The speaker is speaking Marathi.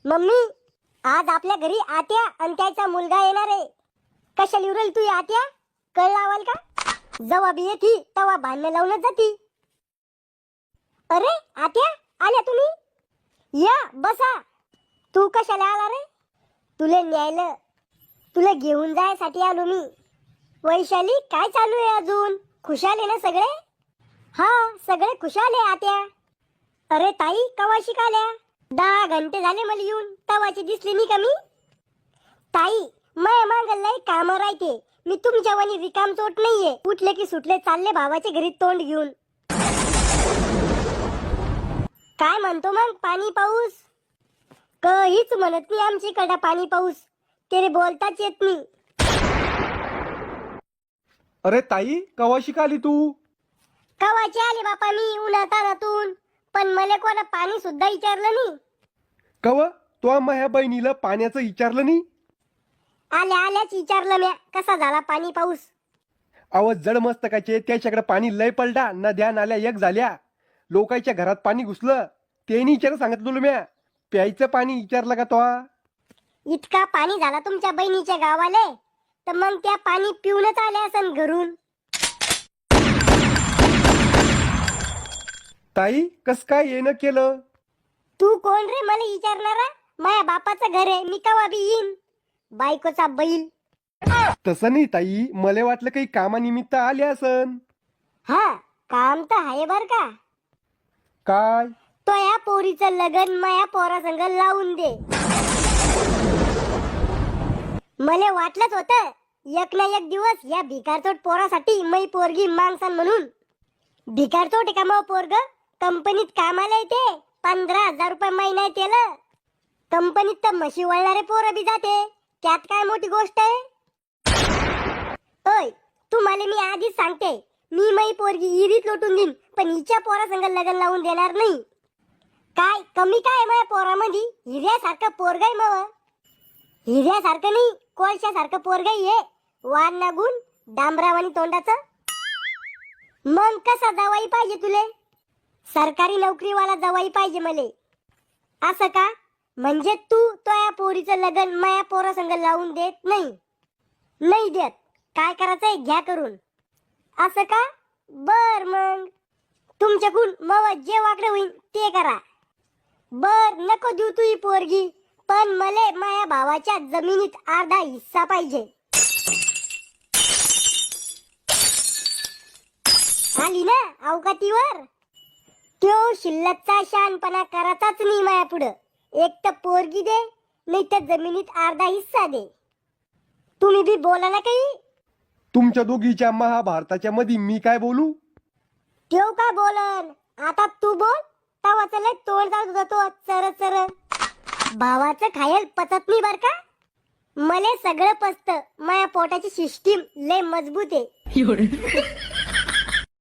मम्मी, आज आपल्या घरी आत्या आणि त्याचा मुलगा येणार आहे. कशाला येऊ राहिली तू आत्या? कळ लावाल का? जेव्हा बी येती तेव्हा भांडण लावूनच जाती. अरे आत्या, आल्या तुम्ही? या बसा. तू कशाला आला रे? तुले न्यायला, तुला घेऊन जायसाठी आलो मी. वैशाली, काय चालू आहे अजून? खुशाल आहे ना सगळे? हा, सगळे खुशाल आहे आत्या. अरे ताई, कवा शिकाल्या? 10 घंटे झाले मला येऊन, तवाची दिसली नाही का मी? ताई, माया मागं लय काम राहते. मी तुमच्या वाणी रिकाम चोट नाहीये. उठले की सुटले चालले भावाच्या घरी तोंड घेऊन. काय म्हणतो मग पाणी पाऊस? काहीच म्हणत नाही आमच्याकडे पाणी पाऊस. तेरे बोलताच येत नाही. अरे ताई, कवा शिकाली तू? कवाची आली बापा मी उन्हातानातून, पण मला कोणा पाणी सुद्धा विचारलं नाही. कवा तो माझ्या बहिणीला पाण्याचं विचारलं नाही? आल्या आल्याच विचारलं म्या, कसा झाला पाणी पाऊस. आवाज जड मस्तकाचे त्याच्याकडे पाणी लय पडला. नद्या नाल्या एक झाल्या. लोकांच्या घरात पाणी घुसलं. ते नाही विचार सांगितलं तुला म्या. प्यायचं पाणी विचारलं का तो? इतका पाणी झाला तुमच्या बहिणीच्या गावाले, तर मग त्या पाणी पिऊनच आल्या असन घरून. ताई, कस काय येणं केलं? तू कोण रे मला विचारणारा? माझ्या बापाचं घर आहे, मी कवा बी येईन. बायकोचा बैल. तसं नाही ताई, मला वाटलं काही कामानिमित्त आले असन. हा, काम तर आहे बर का. काय? तो या पोरीचं लग्न माया पोरासंग लावून दे. मला वाटलंच होतं एक ना एक दिवस या भिकारचोट पोरासाठी मै पोरगी मागसान म्हणून. भिकारचोट का मग पोरग? कंपनीत कामाला येते, 15,000 रुपये महिना त्याला. कंपनीत तर म्हशी वळणारे पोरं बी जाते, त्यात काय मोठी गोष्ट आहे? ओय, तुम्हाला मी आधीच सांगते, मी मै पोरगी इरीत लोटून देईन, पण हिच्या पोरासंग लग्न लावून देणार नाही. काय कमी काय माझ्या पोरामध्ये? हिऱ्यासारखं पोरग आहे मग. हिऱ्यासारखं नाही, कोळशासारखं पोरग आहे. वार नागून डांबरावानी तोंडाचं. मग कसा जावाई पाहिजे तुले? सरकारी नोकरीवाला जावाई पाहिजे मले. असं का? म्हणजे तू तो या पोरीचं लग्न माया पोरासंग लावून देत नाही? नाही देत. काय करायचंय घ्या करून. असं का? बर, मग तुमच्याकडून मग जे वाकडं होईल ते करा. बर, नको देऊ तू ही पोरगी, पण मले माया भावाच्या जमिनीत अर्धा हिस्सा पाहिजे. आली ना अवकातीवर? तो शिल्लकचा शहाणपणा करायचाच नाही माया पुढं. एक तर पोरगी दे, नाही तर जमिनीत अर्धा हिस्सा दे. तुम्ही बी बोला ना काही. तुमच्या दोघीच्या महाभारताच्या मध्ये मी काय बोलू? ठेव का बोलन? आता तू बोल. तवा चल तोंड जात होता तो चर चर. भावाचं खायल पचत नाही बर का. मले सगळं पचत. माया पोटाची सिस्टीम लय मजबूत आहे.